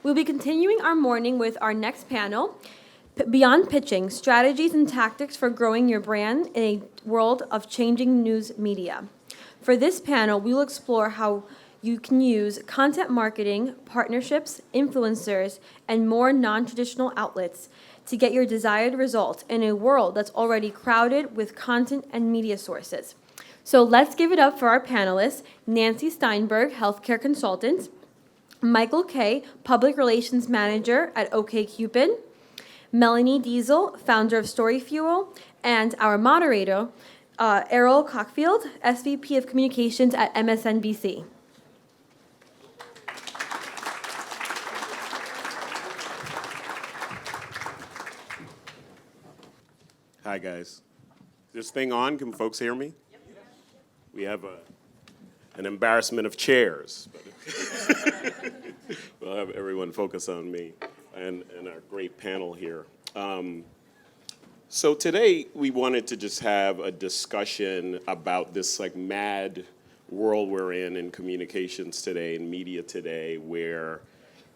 We'll be continuing our morning with our next panel, Beyond Pitching, Strategies and Tactics for Growing Your Brand in a World of Changing News Media. For this panel, we will explore how you can use content marketing, partnerships, influencers, and more non-traditional outlets to get your desired result in a world that's already crowded with content and media sources. So let's give it up for our panelists, Nancy Steinberg, healthcare consultant, Michael Kay, public relations manager at OkCupid, Melanie Diesel, founder of StoryFuel, and our moderator, Errol Cockfield, SVP of Communications at MSNBC. Hi, guys. Is this thing on? Can folks hear me? We have an embarrassment of chairs. But we'll have everyone focus on me and our great panel here. So today we wanted to just have a discussion about this mad world we're in communications today and media today, where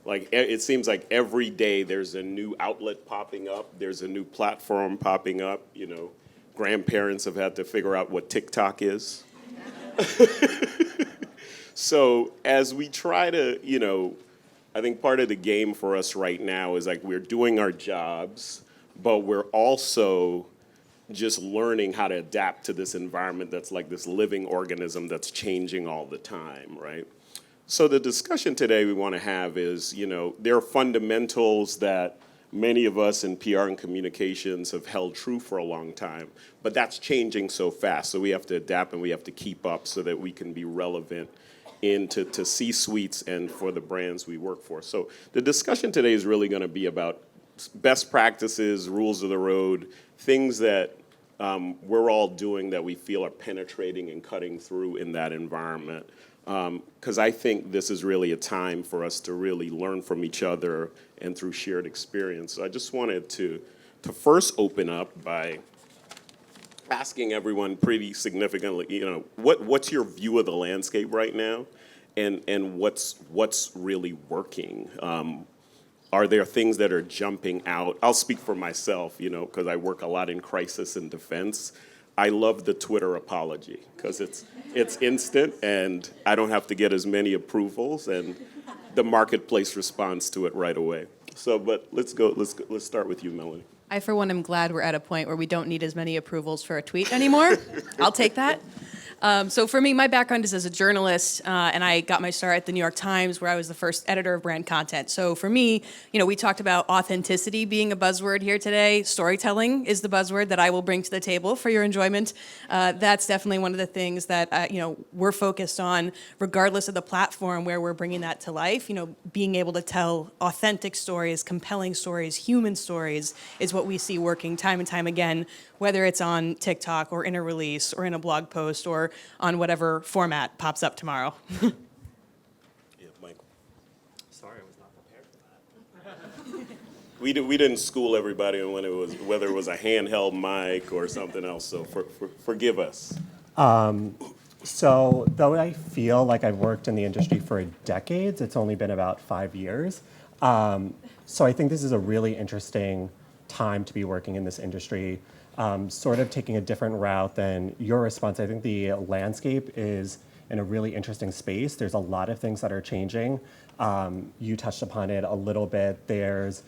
it seems like every day there's a new outlet popping up, there's a new platform popping up. Grandparents have had to figure out what TikTok is. So as we try to, I think part of the game for us right now is we're doing our jobs, but we're also just learning how to adapt to this environment that's like this living organism that's changing all the time, right? So the discussion today we want to have is, there are fundamentals that many of us in PR and communications have held true for a long time, but that's changing so fast. So we have to adapt and we have to keep up so that we can be relevant to C-suites and for the brands we work for. So the discussion today is really going to be about best practices, rules of the road, things that we're all doing that we feel are penetrating and cutting through in that environment. Because I think this is really a time for us to really learn from each other and through shared experience. So I just wanted to first open up by asking everyone pretty significantly, what's your view of the landscape right now, and what's really working? Are there things that are jumping out? I'll speak for myself, because I work a lot in crisis and defense. I love the Twitter apology because it's instant and I don't have to get as many approvals, and the marketplace responds to it right away. So, but let's start with you, Melanie. I, for one, am glad we're at a point where we don't need as many approvals for a tweet anymore. I'll take that. So for me, my background is as a journalist, and I got my start at the New York Times, where I was the first editor of brand content. So for me, we talked about authenticity being a buzzword here today. Storytelling is the buzzword that I will bring to the table for your enjoyment. That's definitely one of the things that we're focused on, regardless of the platform where we're bringing that to life. Being able to tell authentic stories, compelling stories, human stories is what we see working time and time again, whether it's on TikTok or in a release or in a blog post or on whatever format pops up tomorrow. Yeah, Michael. Sorry, I was not prepared for that. We didn't school everybody on whether it was a handheld mic or something else, so forgive us. So though I feel like I've worked in the industry for decades, it's only been about 5 years. So I think this is a really interesting time to be working in this industry. Sort of taking a different route than your response. I think the landscape is in a really interesting space. There's a lot of things that are changing. You touched upon it a little bit. There's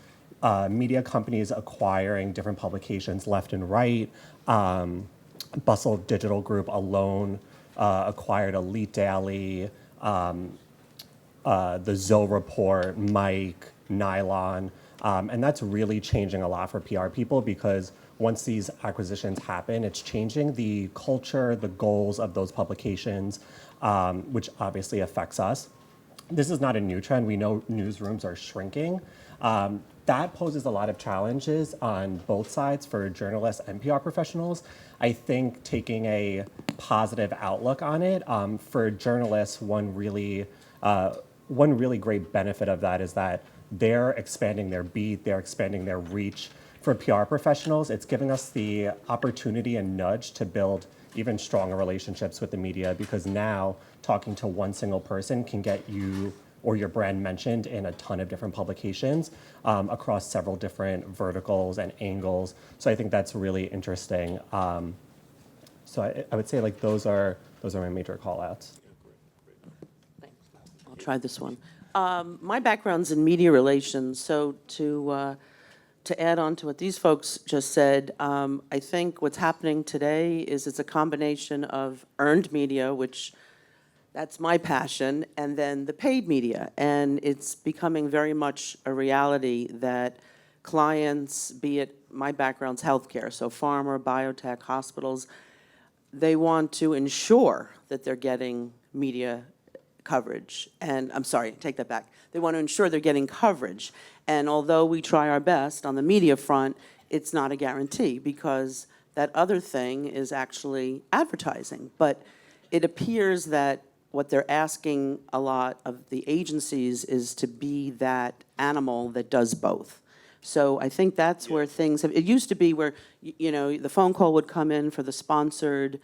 media companies acquiring different publications left and right. Bustle Digital Group alone acquired Elite Daily, the Zoe Report, Mike, Nylon. And that's really changing a lot for PR people, because once these acquisitions happen, it's changing the culture, the goals of those publications, which obviously affects us. This is not a new trend. We know newsrooms are shrinking. That poses a lot of challenges on both sides for journalists and PR professionals. I think taking a positive outlook on it, for journalists, one really great benefit of that is that they're expanding their beat, they're expanding their reach. For PR professionals, it's giving us the opportunity and nudge to build even stronger relationships with the media, because now talking to one single person can get you or your brand mentioned in a ton of different publications across several different verticals and angles. So I think that's really interesting. So I would say like those are my major call outs. I'll try this one. My background's in media relations, so to add on to what these folks just said, I think what's happening today is it's a combination of earned media, which that's my passion, and then the paid media. And it's becoming very much a reality that clients, be it my background's healthcare, so pharma, biotech, hospitals, they want to ensure that they're getting media coverage. And I'm sorry, take that back. They want to ensure they're getting coverage. And although we try our best on the media front, it's not a guarantee because that other thing is actually advertising. But it appears that what they're asking a lot of the agencies is to be that animal that does both. So I think that's where things have, it used to be where, you know, the phone call would come in for the sponsored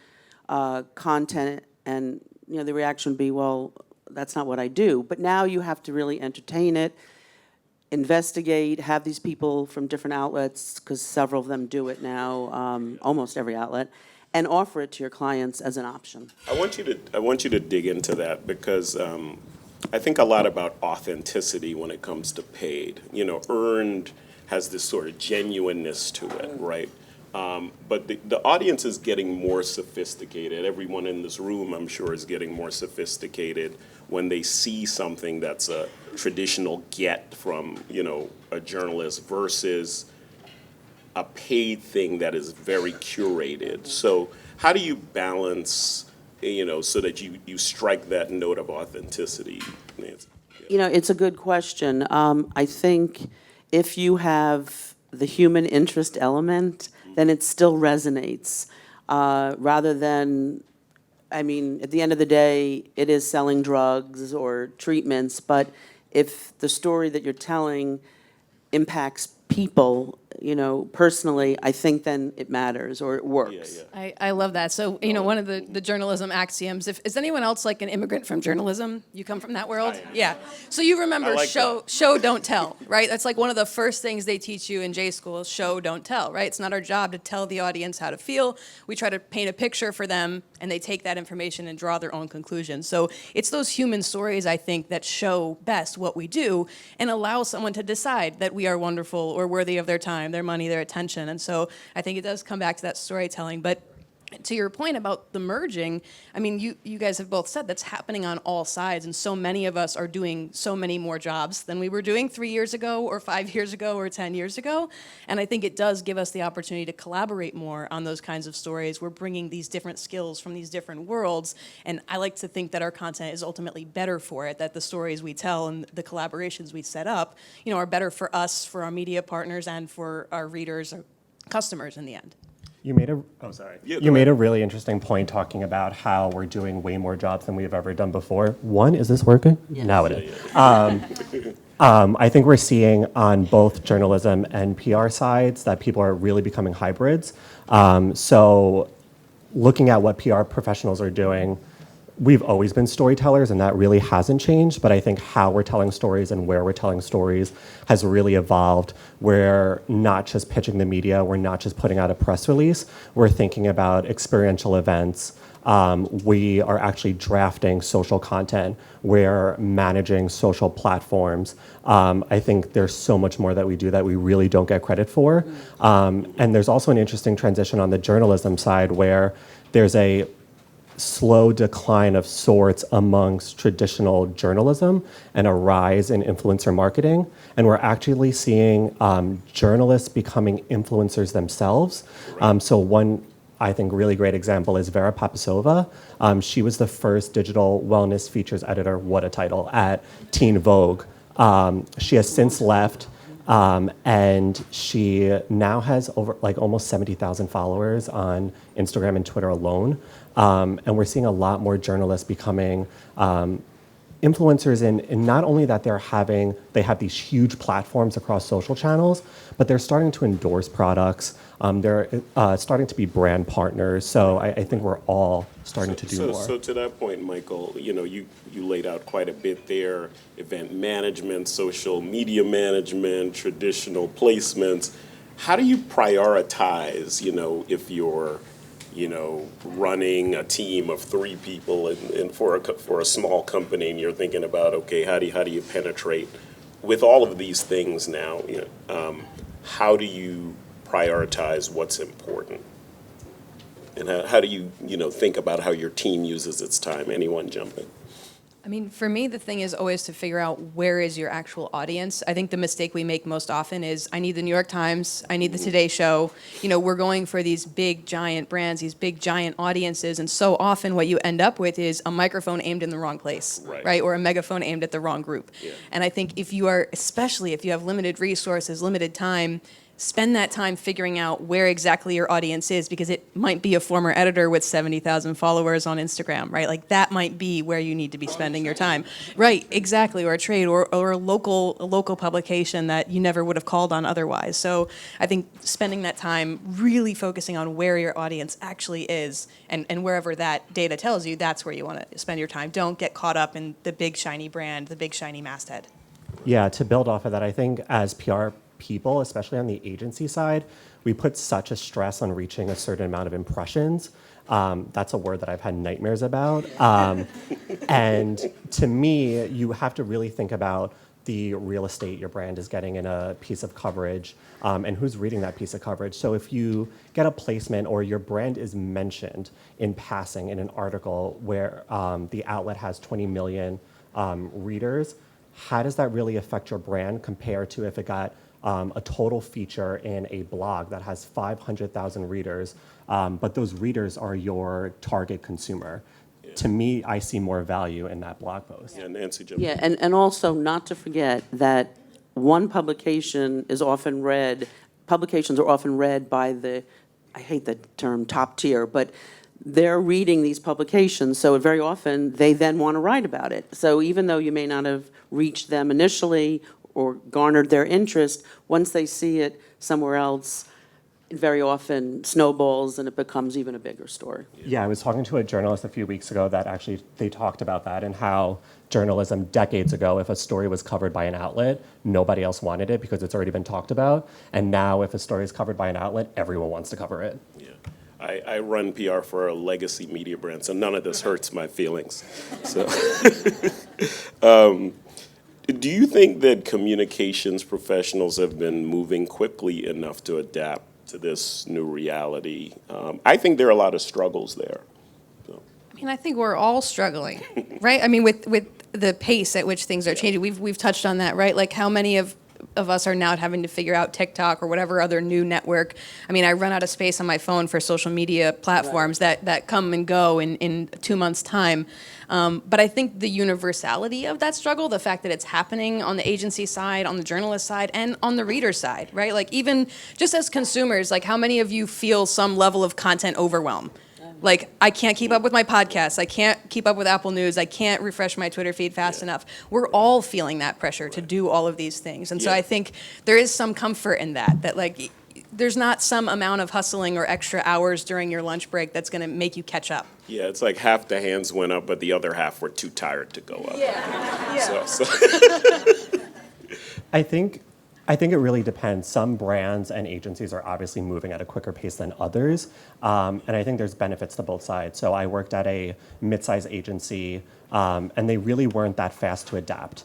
content and, you know, the reaction would be, well, that's not what I do. But now you have to really entertain it, investigate, have these people from different outlets, because several of them do it now, almost every outlet, and offer it to your clients as an option. I want you to dig into that because I think a lot about authenticity when it comes to paid. You know, earned has this sort of genuineness to it, right? But the audience is getting more sophisticated. Everyone in this room, I'm sure, is getting more sophisticated when they see something that's a traditional get from, you know, a journalist versus a paid thing that is very curated. So how do you balance, you know, so that you strike that note of authenticity, Nancy? You know, it's a good question. I think if you have the human interest element, then it still resonates. Rather than, I mean, at the end of the day, it is selling drugs or treatments, but if the story that you're telling impacts people, you know, personally, I think then it matters or it works. I love that. So, you know, one of the journalism axioms, is anyone else like an immigrant from journalism? You come from that world? Yeah. So you remember like show, don't tell, right? That's like one of the first things they teach you in J school is show, don't tell, right? It's not our job to tell the audience how to feel. We try to paint a picture for them and they take that information and draw their own conclusions. So it's those human stories, I think, that show best what we do and allow someone to decide that we are wonderful or worthy of their time, their money, their attention. And so I think it does come back to that storytelling. But to your point about the merging, I mean, you guys have both said that's happening on all sides, and so many of us are doing so many more jobs than we were doing 3 years ago or 5 years ago or 10 years ago. And I think it does give us the opportunity to collaborate more on those kinds of stories. We're bringing these different skills from these different worlds, and I like to think that our content is ultimately better for it, that the stories we tell and the collaborations we set up, you know, are better for us, for our media partners, and for our readers or customers in the end. You made a Yeah, you go made ahead. a really interesting point talking about how we're doing way more jobs than we've ever done before. One, is this working? Yes. Now it is. I think we're seeing on both journalism and PR sides that people are really becoming hybrids. So looking at what PR professionals are doing, we've always been storytellers and that really hasn't changed, but I think how we're telling stories and where we're telling stories has really evolved. We're not just pitching the media, we're not just putting out a press release, we're thinking about experiential events. We are actually drafting social content, we're managing social platforms. I think there's so much more that we do that we really don't get credit for. And there's also an interesting transition on the journalism side where there's a slow decline of sorts amongst traditional journalism and a rise in influencer marketing. And we're actually seeing journalists becoming influencers themselves. So one, I think, really great example is Vera Papasova. She was the first digital wellness features editor, what a title, at Teen Vogue. She has since left. And she now has over like almost 70,000 followers on Instagram and Twitter alone. And we're seeing a lot more journalists becoming influencers in not only that they have these huge platforms across social channels, but they're starting to endorse products. They're starting to be brand partners. So I think we're all starting to do more. So to that point, Michael, you laid out quite a bit there: event management, social media management, traditional placements. How do you prioritize? If you're running a team of 3 people and for a small company, and you're thinking about, okay, how do you penetrate with all of these things now? How do you prioritize what's important? And how do you, think about how your team uses its time? Anyone jump in? I mean, for me, the thing is always to figure out where is your actual audience. I think the mistake we make most often is I need the New York Times, I need the Today Show. We're going for these big, giant brands, these big, giant audiences, and so often what you end up with is a microphone aimed in the wrong place, right? Or a megaphone aimed at the wrong group. Yeah. And I think especially if you have limited resources, limited time, spend that time figuring out where exactly your audience is, because it might be a former editor with 70,000 followers on Instagram, right? Like that might be where you need to be spending your time. Right, exactly, or a trade or a local publication that you never would have called on otherwise. So I think spending that time really focusing on where your audience actually is, and wherever that data tells you, that's where you want to spend your time. Don't get caught up in the big shiny brand, the big shiny masthead. Yeah, to build off of that, I think as PR people, especially on the agency side, we put such a stress on reaching a certain amount of impressions. That's a word that I've had nightmares about. And to me, you have to really think about the real estate your brand is getting in a piece of coverage, and who's reading that piece of coverage. So if you get a placement or your brand is mentioned in passing in an article where the outlet has 20 million readers, how does that really affect your brand compared to if it got a total feature in a blog that has 500,000 readers, but those readers are your target consumer? Yeah. To me, I see more value in that blog post. Yeah, Nancy, jump in. Yeah, and also not to forget that one publication is often read, publications are often read by I hate the term top tier, but they're reading these publications, so very often they then want to write about it. So even though you may not have reached them initially or garnered their interest, once they see it somewhere else, it very often snowballs and it becomes even a bigger story. Yeah, I was talking to a journalist a few weeks ago that actually they talked about that and how journalism decades ago, if a story was covered by an outlet, nobody else wanted it because it's already been talked about. And now if a story is covered by an outlet, everyone wants to cover it. Yeah. I run PR for a legacy media brand, so none of this hurts my feelings. So, do you think that communications professionals have been moving quickly enough to adapt to this new reality? I think there are a lot of struggles there. So. I mean, I think we're all struggling, right? I mean, with the pace at which things are changing. We've touched on that, right? Like how many of us are now having to figure out TikTok or whatever other new network. I mean, I run out of space on my phone for social media platforms that come and go in 2 months' time. But I think the universality of that struggle, the fact that it's happening on the agency side, on the journalist side, and on the reader side, right? Like even just as consumers, like how many of you feel some level of content overwhelm? Like, I can't keep up with my podcasts. I can't keep up with Apple News. I can't refresh my Twitter feed fast enough. We're all feeling that pressure to do all of these things. And so I think there is some comfort in that like, there's not some amount of hustling or extra hours during your lunch break that's going to make you catch up. Yeah, it's like half the hands went up, but the other half were too tired to go up. Yeah. So. I think it really depends. Some brands and agencies are obviously moving at a quicker pace than others, and I think there's benefits to both sides. So I worked at a mid-sized agency, and they really weren't that fast to adapt.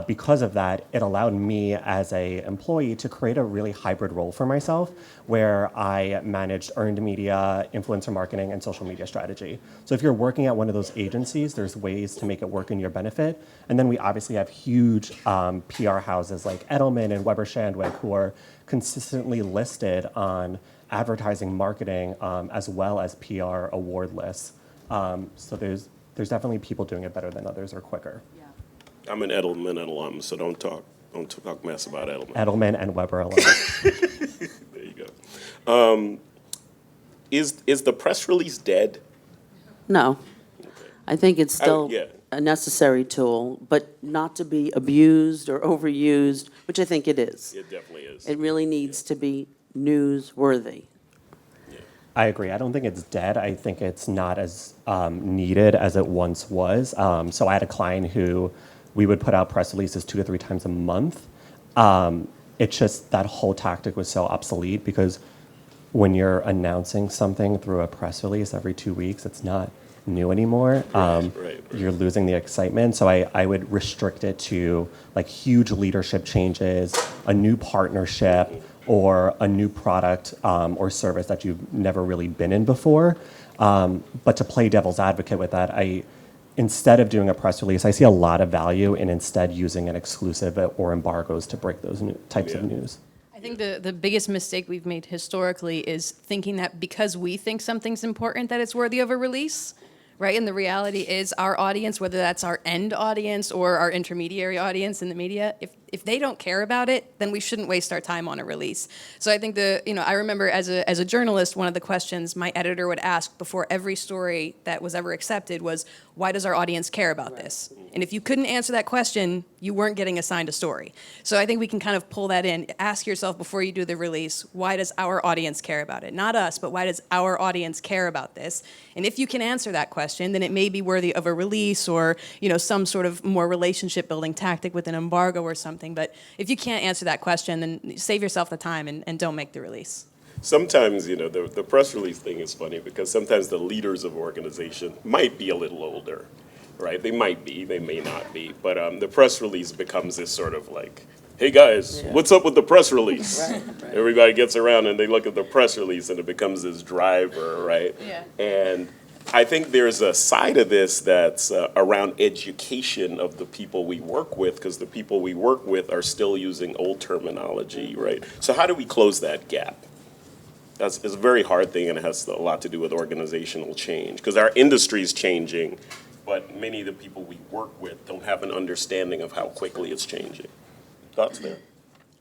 Because of that, it allowed me as an employee to create a really hybrid role for myself where I managed earned media, influencer marketing, and social media strategy. So if you're working at one of those agencies, there's ways to make it work in your benefit. And then we obviously have huge PR houses like Edelman and Weber Shandwick who are consistently listed on advertising, marketing, as well as PR award lists. So there's definitely people doing it better than others or quicker. I'm an Edelman alum, so don't talk mess about Edelman. Edelman and Weber alone. There you go. Is the press release dead? No, I think it's still, yeah. a necessary tool, but not to be abused or overused, which I think it is. It definitely is. It really needs to be newsworthy. I agree. I don't think it's dead. I think it's not as needed as it once was. So I had a client who we would put out press releases 2 to 3 times a month. It's just that whole tactic was so obsolete because when you're announcing something through a press release every 2 weeks, it's not new anymore. Right. You're losing the excitement. So I would restrict it to like huge leadership changes, a new partnership, or a new product or service that you've never really been in before. But to play devil's advocate with that, instead of doing a press release, I see a lot of value in instead using an exclusive or embargoes to break those types of news. I think the biggest mistake we've made historically is thinking that because we think something's important, that it's worthy of a release, right? And the reality is our audience, whether that's our end audience or our intermediary audience in the media, if they don't care about it, then we shouldn't waste our time on a release. So I think I remember as a journalist, one of the questions my editor would ask before every story that was ever accepted was, why does our audience care about this? And if you couldn't answer that question, you weren't getting assigned a story. So I think we can kind of pull that in. Ask yourself before you do the release, why does our audience care about it? Not us, but why does our audience care about this? And if you can answer that question, then it may be worthy of a release or, some sort of more relationship building tactic with an embargo or something. But if you can't answer that question, then save yourself the time and don't make the release. Sometimes, the press release thing is funny because sometimes the leaders of organization might be a little older, right? They might be, they may not be, but the press release becomes this sort of like, hey guys, what's up with the press release? Right. Everybody gets around and they look at the press release and it becomes this driver, right? Yeah. And I think there's a side of this that's around education of the people we work with, because the people we work with are still using old terminology, right? So how do we close that gap? It's a very hard thing, and it has a lot to do with organizational change, because our industry is changing, but many of the people we work with don't have an understanding of how quickly it's changing. Thoughts there?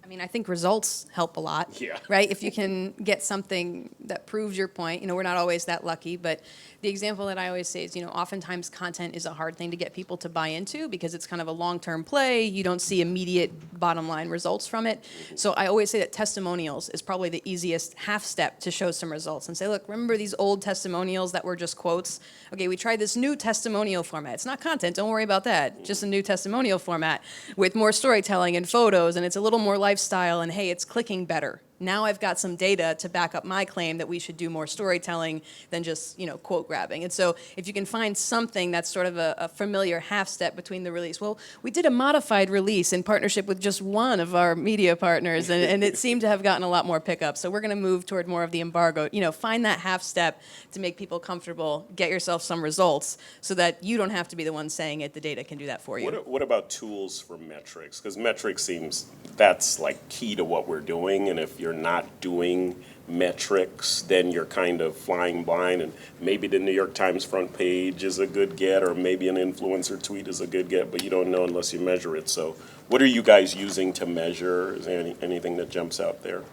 I mean, I think results help a lot, Yeah. right? If you can get something that proves your point, we're not always that lucky, but the example that I always say is, oftentimes content is a hard thing to get people to buy into because it's kind of a long-term play. You don't see immediate bottom line results from it. So I always say that testimonials is probably the easiest half step to show some results and say, look, remember these old testimonials that were just quotes? Okay, we tried this new testimonial format. It's not content, don't worry about that. Just a new testimonial format with more storytelling and photos, and it's a little more lifestyle, and hey, it's clicking better. Now I've got some data to back up my claim that we should do more storytelling than just, quote grabbing. And so if you can find something that's sort of a familiar half step between the release, well, we did a modified release in partnership with just one of our media partners, and it seemed to have gotten a lot more pickup. So we're going to move toward more of the embargo. Find that half step to make people comfortable, get yourself some results so that you don't have to be the one saying it. The data can do that for you. What about tools for metrics? Because metrics seems that's like key to what we're doing, and if you're not doing metrics, then you're kind of flying blind, and maybe the New York Times front page is a good get, or maybe an influencer tweet is a good get, but you don't know unless you measure it. So what are you guys using to measure? Is there anything that jumps out there?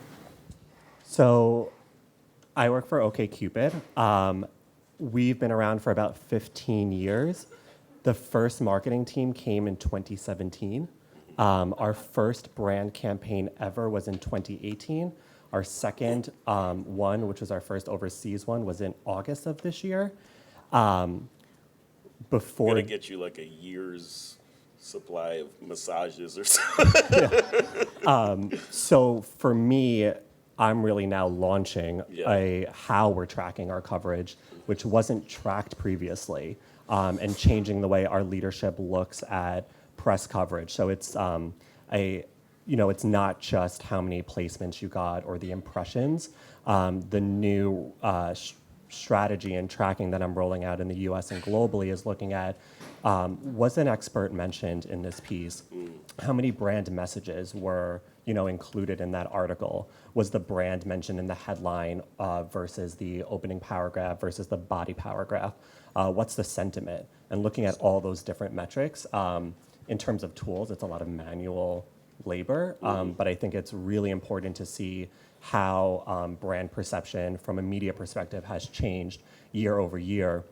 So I work for OkCupid. We've been around for about 15 years. The first marketing team came in 2017. Our first brand campaign ever was in 2018. Our second one, which was our first overseas one, was in August of this year. I'm Before gonna get you like a year's supply of massages or something. So for me, I'm really now launching Yeah. how we're tracking our coverage, which wasn't tracked previously, and changing the way our leadership looks at press coverage. So it's it's not just how many placements you got or the impressions. The new strategy and tracking that I'm rolling out in the U.S. and globally is looking at, was an expert mentioned in this piece? How many brand messages were included in that article? Was the brand mentioned in the headline versus the opening paragraph versus the body paragraph? What's the sentiment? And looking at all those different metrics. In terms of tools, it's a lot of manual labor, but I think it's really important to see how brand perception from a media perspective has changed year over year.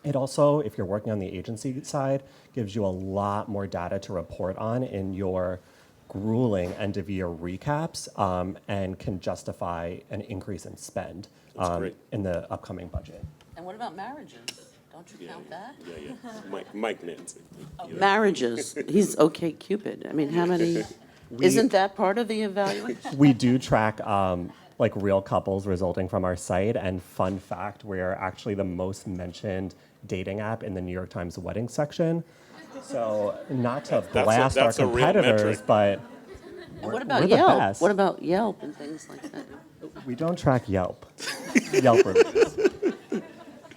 It also, if you're working on the agency side, gives you a lot more data to report on in your grueling end-of-year recaps, and can justify an increase in spend great. in the upcoming budget. And what about marriages? Don't you count that? Yeah, yeah. Mike Nancy. Marriages, he's okay Cupid. I mean, how many, isn't that part of the evaluation? We do track like real couples resulting from our site, and fun fact, we're actually the most mentioned dating app in the New York Times wedding section. So not to blast our that's a real competitors, metric. but And what we're about the Yelp? best. What about Yelp and things like that? we don't track Yelp. Yelp reviews.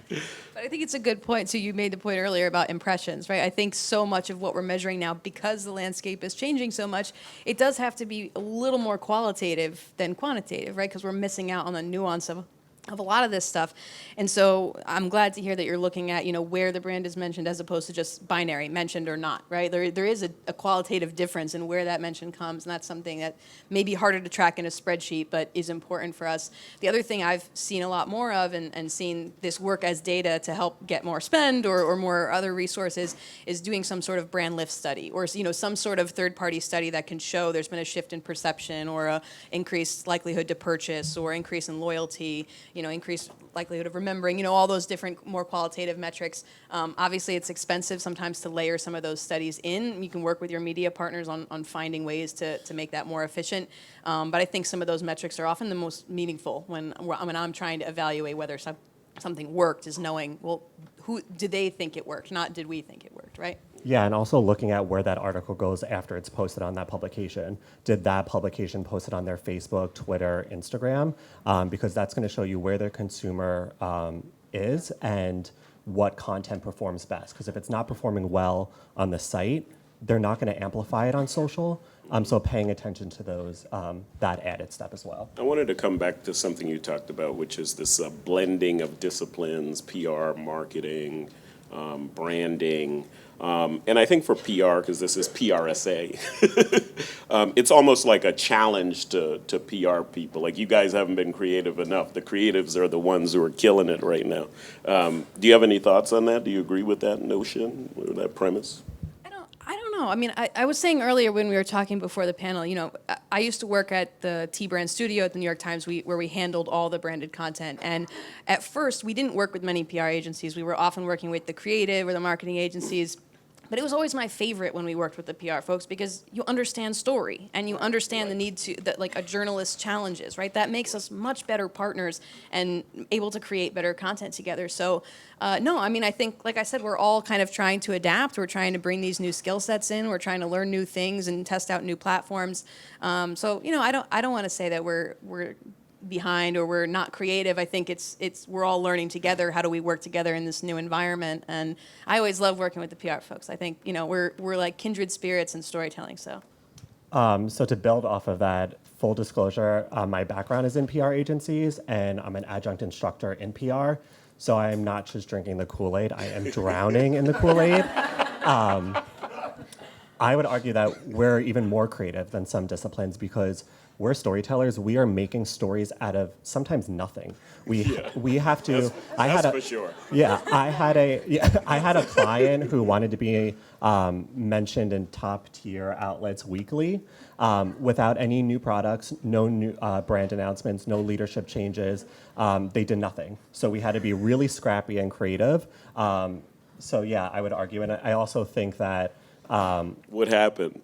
But I think it's a good point. So you made the point earlier about impressions, right? I think so much of what we're measuring now, because the landscape is changing so much, it does have to be a little more qualitative than quantitative, right? Because we're missing out on the nuance of a lot of this stuff. And so I'm glad to hear that you're looking at, where the brand is mentioned as opposed to just binary, mentioned or not, right? There is a qualitative difference in where that mention comes, and that's something that may be harder to track in a spreadsheet, but is important for us. The other thing I've seen a lot more of, and seen this work as data to help get more spend or more other resources, is doing some sort of brand lift study, or some sort of third-party study that can show there's been a shift in perception, or a increased likelihood to purchase, or increase in loyalty, increased likelihood of remembering, all those different more qualitative metrics. Obviously, it's expensive sometimes to layer some of those studies in. You can work with your media partners on finding ways to make that more efficient. But I think some of those metrics are often the most meaningful when I'm trying to evaluate whether something worked, is knowing, well, who did they think it worked, not did we think it worked, right? Yeah, and also looking at where that article goes after it's posted on that publication. Did that publication post it on their Facebook, Twitter, Instagram? Because that's going to show you where their consumer is and what content performs best. Because if it's not performing well on the site, they're not going to amplify it on social. So paying attention to those, that added step as well. I wanted to come back to something you talked about, which is this blending of disciplines, PR, marketing, branding. And I think for PR, because this is PRSA, it's almost like a challenge to PR people. Like, you guys haven't been creative enough. The creatives are the ones who are killing it right now. Do you have any thoughts on that? Do you agree with that notion, with that premise? I don't know. I mean, I was saying earlier when we were talking before the panel, I used to work at the T-Brand studio at the New York Times, where we handled all the branded content. And at first, we didn't work with many PR agencies. We were often working with the creative or the marketing agencies. But it was always my favorite when we worked with the PR folks, because you understand story and you understand the need that like a journalist challenges, right? That makes us much better partners and able to create better content together. So no, I mean, I think, like I said, we're all kind of trying to adapt. We're trying to bring these new skill sets in. We're trying to learn new things and test out new platforms. So I don't want to say that we're behind or we're not creative. I think it's we're all learning together. How do we work together in this new environment? And I always love working with the PR folks. I think we're like kindred spirits in storytelling. So So to build off of that, full disclosure, my background is in PR agencies, and I'm an adjunct instructor in PR. So I am not just drinking the Kool-Aid, I am drowning in the Kool-Aid. I would argue that we're even more creative than some disciplines, because we're storytellers. We are making stories out of sometimes nothing. We have to. That's for sure. Yeah, I had a client who wanted to be mentioned in top tier outlets weekly, without any new products, no new brand announcements, no leadership changes. They did nothing. So we had to be really scrappy and creative. So yeah, I would argue, and I also think that. What happened?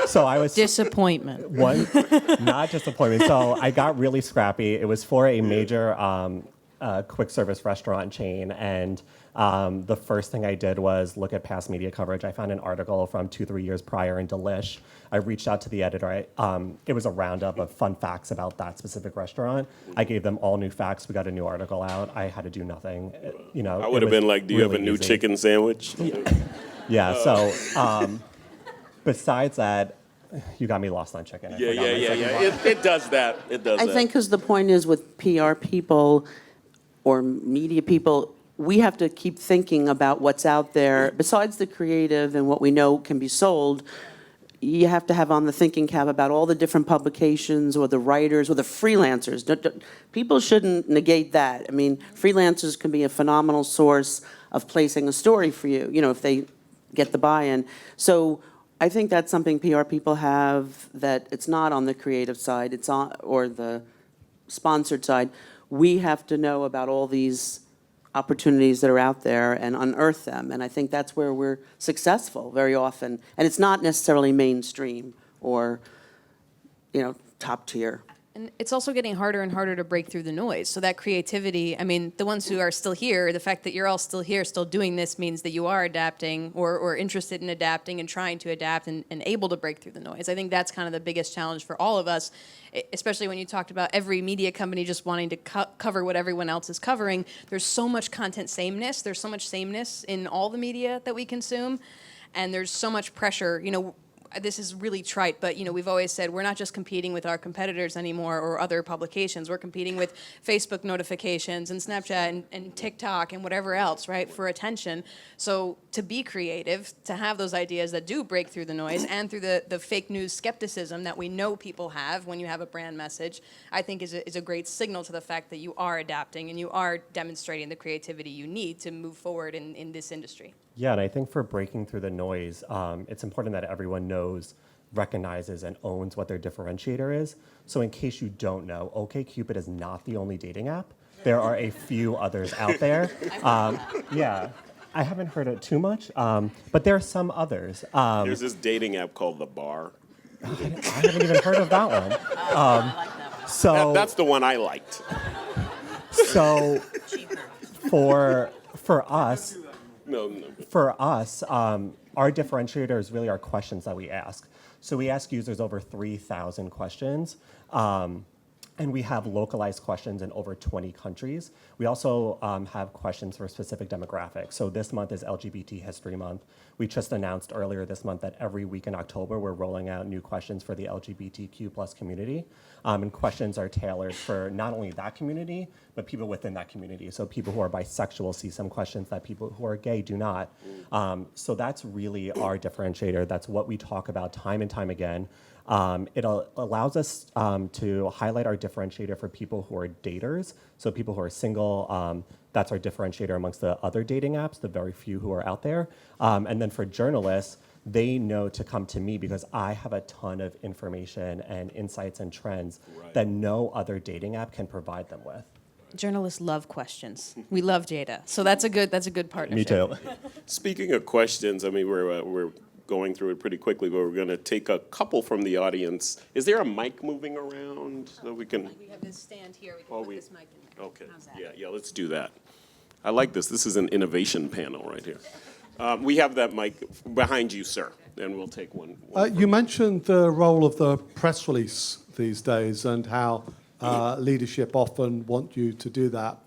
So I was disappointment. not disappointment. So I got really scrappy. It was for a major quick service restaurant chain, and the first thing I did was look at past media coverage. I found an article from 2-3 years prior in Delish. I reached out to the editor. It was a roundup of fun facts about that specific restaurant. I gave them all new facts. We got a new article out. I had to do nothing. I would have been like, "Do you have a new easy. chicken sandwich?" Yeah. So besides that, you got me lost on chicken. I forgot my second one. It does that. It does I that. think because the point is, with PR people or media people, we have to keep thinking about what's out there besides the creative and what we know can be sold. you have to have on the thinking cap about all the different publications or the writers or the freelancers. People shouldn't negate that. I mean, freelancers can be a phenomenal source of placing a story for you, if they get the buy-in. So I think that's something PR people have, that it's not on the creative side, it's on, or the sponsored side. We have to know about all these opportunities that are out there and unearth them. And I think that's where we're successful very often. And it's not necessarily mainstream or, top tier. And it's also getting harder and harder to break through the noise. So that creativity, I mean, the ones who are still here, the fact that you're all still here, still doing this, means that you are adapting or interested in adapting and trying to adapt and able to break through the noise. I think that's kind of the biggest challenge for all of us, especially when you talked about every media company just wanting to cover what everyone else is covering. There's so much content sameness. There's so much sameness in all the media that we consume. And there's so much pressure, this is really trite, but we've always said we're not just competing with our competitors anymore or other publications. We're competing with Facebook notifications and Snapchat and TikTok and whatever else, right, for attention. So to be creative, to have those ideas that do break through the noise and through the fake news skepticism that we know people have when you have a brand message, I think is a great signal to the fact that you are adapting and you are demonstrating the creativity you need to move forward in this industry. Yeah, and I think for breaking through the noise, it's important that everyone knows, recognizes, and owns what their differentiator is. So in case you don't know, OkCupid is not the only dating app. There are a few others out there. Yeah, I haven't heard it too much, but there are some others. There's this dating app called The Bar. I haven't even heard of that one. So That's the one I liked. So for us, No. For us, our differentiator is really our questions that we ask. So we ask users over 3,000 questions, and we have localized questions in over 20 countries. We also have questions for specific demographics. So this month is LGBT History Month. We just announced earlier this month that every week in October, we're rolling out new questions for the LGBTQ plus community. And questions are tailored for not only that community, but people within that community. So people who are bisexual see some questions that people who are gay do not. So that's really our differentiator. That's what we talk about time and time again. It allows us to highlight our differentiator for people who are daters, so people who are single. That's our differentiator amongst the other dating apps, the very few who are out there. And then for journalists, they know to come to me because I have a ton of information and insights and trends that no other dating app can provide them with. Journalists love questions. We love data. So that's a good partnership. Me too. Speaking of questions, I mean, we're going through it pretty quickly, but we're going to take a couple from the audience. Is there a mic moving around so we can? We have this stand here. We can Oh, put this mic in there. Okay. How's that? Yeah, let's do that. I like this. This is an innovation panel right here. We have that mic behind you, sir, and we'll take one. You mentioned the role of the press release these days and how leadership often want you to do that.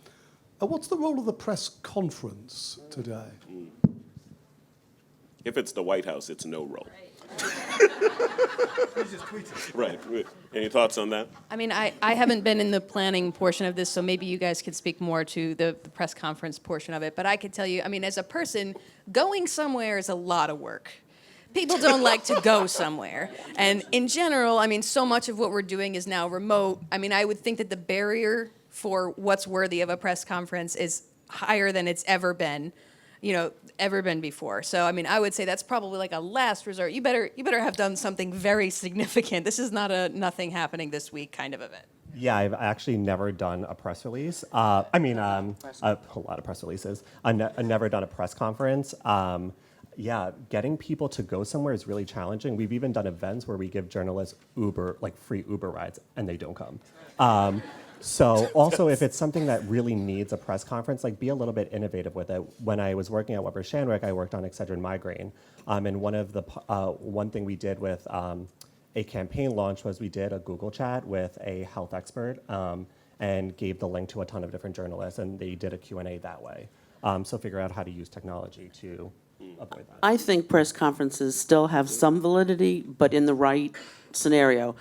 What's the role of the press conference today? If it's the White House, it's no role. Right. Any thoughts on that? I mean, I haven't been in the planning portion of this, so maybe you guys could speak more to the press conference portion of it. But I could tell you, I mean, as a person, going somewhere is a lot of work. People don't like to go somewhere. And in general, I mean, so much of what we're doing is now remote. I mean, I would think that the barrier for what's worthy of a press conference is higher than it's ever been before. So, I mean, I would say that's probably like a last resort. You better have done something very significant. This is not a nothing happening this week kind of event. Yeah, I've actually never done a press release. A lot of press releases. I've never done a press conference. Yeah, getting people to go somewhere is really challenging. We've even done events where we give journalists free Uber rides, and they don't come. So also, if it's something that really needs a press conference, be a little bit innovative with it. When I was working at Weber Shandwick, I worked on Excedrin migraine. And one thing we did with a campaign launch was we did a Google chat with a health expert and gave the link to a ton of different journalists, and they did a Q&A that way. So figure out how to use technology to avoid that. I think press conferences still have some validity, but in the right scenario.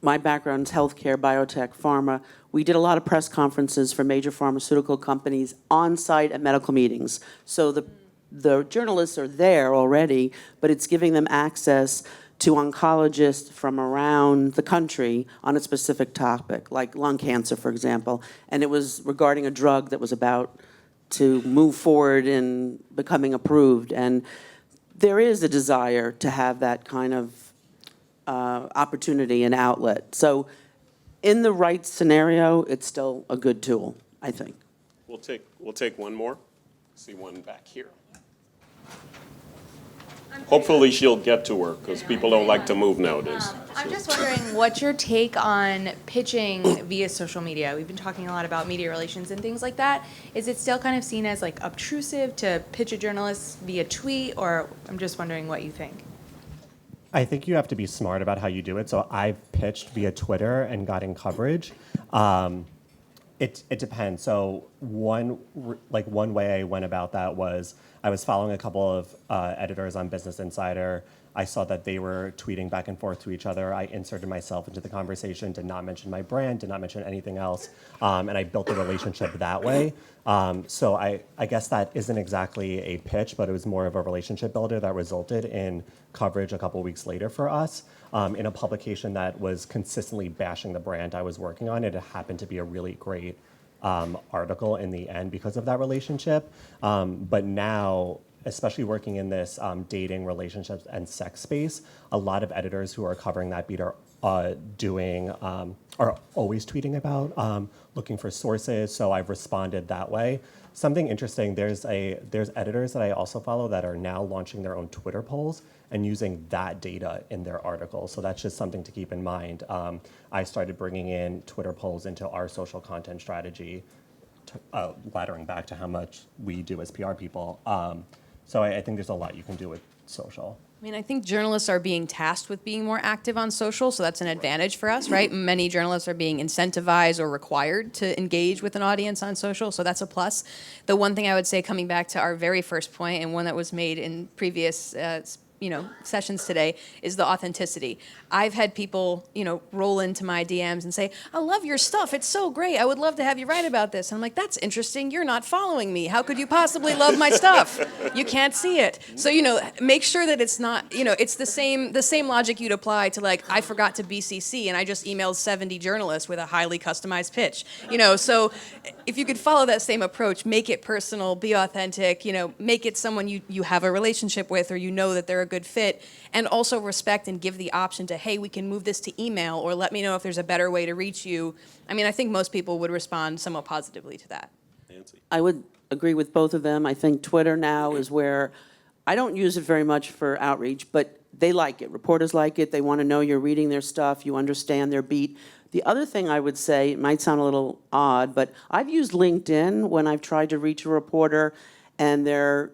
My background is healthcare, biotech, pharma. We did a lot of press conferences for major pharmaceutical companies on-site at medical meetings. So the journalists are there already, but it's giving them access to oncologists from around the country on a specific topic, like lung cancer, for example. And it was regarding a drug that was about to move forward in becoming approved. And there is a desire to have that kind of opportunity and outlet. So in the right scenario, it's still a good tool, I think. We'll take one more. See one back here. Hopefully she'll get to work, because people don't like to move nowadays. I'm just wondering, what's your take on pitching via social media? We've been talking a lot about media relations and things like that. Is it still kind of seen as like obtrusive to pitch a journalist via tweet, or I'm just wondering what you think? I think you have to be smart about how you do it. So I've pitched via Twitter and gotten coverage. It depends. So one way I went about that was I was following a couple of editors on Business Insider. I saw that they were tweeting back and forth to each other. I inserted myself into the conversation, did not mention my brand, did not mention anything else, and I built a relationship that way. So I guess that isn't exactly a pitch, but it was more of a relationship builder that resulted in coverage a couple weeks later for us in a publication that was consistently bashing the brand I was working on. It happened to be a really great article in the end because of that relationship. But now, especially working in this dating, relationships, and sex space, a lot of editors who are covering that beat are always tweeting about looking for sources. So I've responded that way. Something interesting, there's editors that I also follow that are now launching their own Twitter polls and using that data in their articles. So that's just something to keep in mind. I started bringing in Twitter polls into our social content strategy, laddering back to how much we do as PR people. So I think there's a lot you can do with social. I mean, I think journalists are being tasked with being more active on social, so that's an advantage for us, right? Many journalists are being incentivized or required to engage with an audience on social, so that's a plus. The one thing I would say, coming back to our very first point, and one that was made in previous sessions today, is the authenticity. I've had people, roll into my DMs and say, I love your stuff. It's so great. I would love to have you write about this. And I'm like, that's interesting. You're not following me. How could you possibly love my stuff? You can't see it. So, make sure that it's not, it's the same logic you'd apply to, like, I forgot to BCC and I just emailed 70 journalists with a highly customized pitch. So if you could follow that same approach, make it personal, be authentic, make it someone you have a relationship with, or that they're a good fit, and also respect and give the option to, hey, we can move this to email, or let me know if there's a better way to reach you. I mean, I think most people would respond somewhat positively to that. Nancy? I would agree with both of them. I think Twitter now is where, I don't use it very much for outreach, but they like it. Reporters like it. They want to know you're reading their stuff, you understand their beat. The other thing I would say, it might sound a little odd, but I've used LinkedIn when I've tried to reach a reporter and their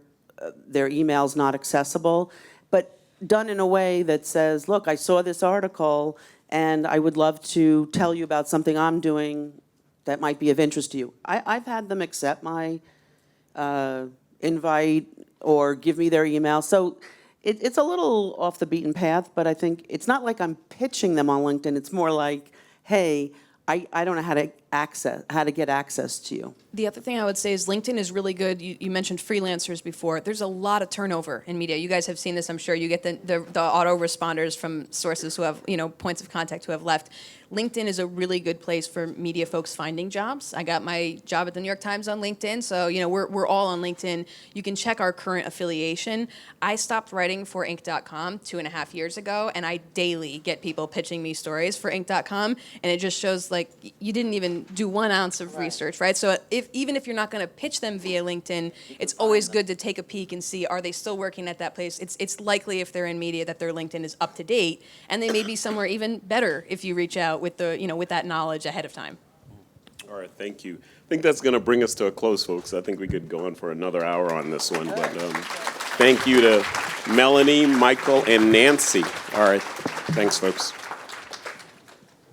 email's not accessible, but done in a way that says, look, I saw this article and I would love to tell you about something I'm doing that might be of interest to you. I've had them accept my invite or give me their email. So it's a little off the beaten path, but I think it's not like I'm pitching them on LinkedIn. It's more like, hey, I don't know how to get access to you. The other thing I would say is LinkedIn is really good. You mentioned freelancers before. There's a lot of turnover in media. You guys have seen this, I'm sure. You get the auto responders from sources who have, points of contact who have left. LinkedIn is a really good place for media folks finding jobs. I got my job at the New York Times on LinkedIn, so we're all on LinkedIn. You can check our current affiliation. I stopped writing for Inc.com 2.5 years ago, and I daily get people pitching me stories for Inc.com, and it just shows like you didn't even do 1 ounce of research, right? So even if you're not going to pitch them via LinkedIn, it's always good to take a peek and see, are they still working at that place? It's likely, if they're in media, that their LinkedIn is up to date, and they may be somewhere even better if you reach out with with that knowledge ahead of time. All right, thank you. I think that's going to bring us to a close, folks. I think we could go on for another hour on this one, but thank you to Melanie, Michael, and Nancy. All right, thanks, folks.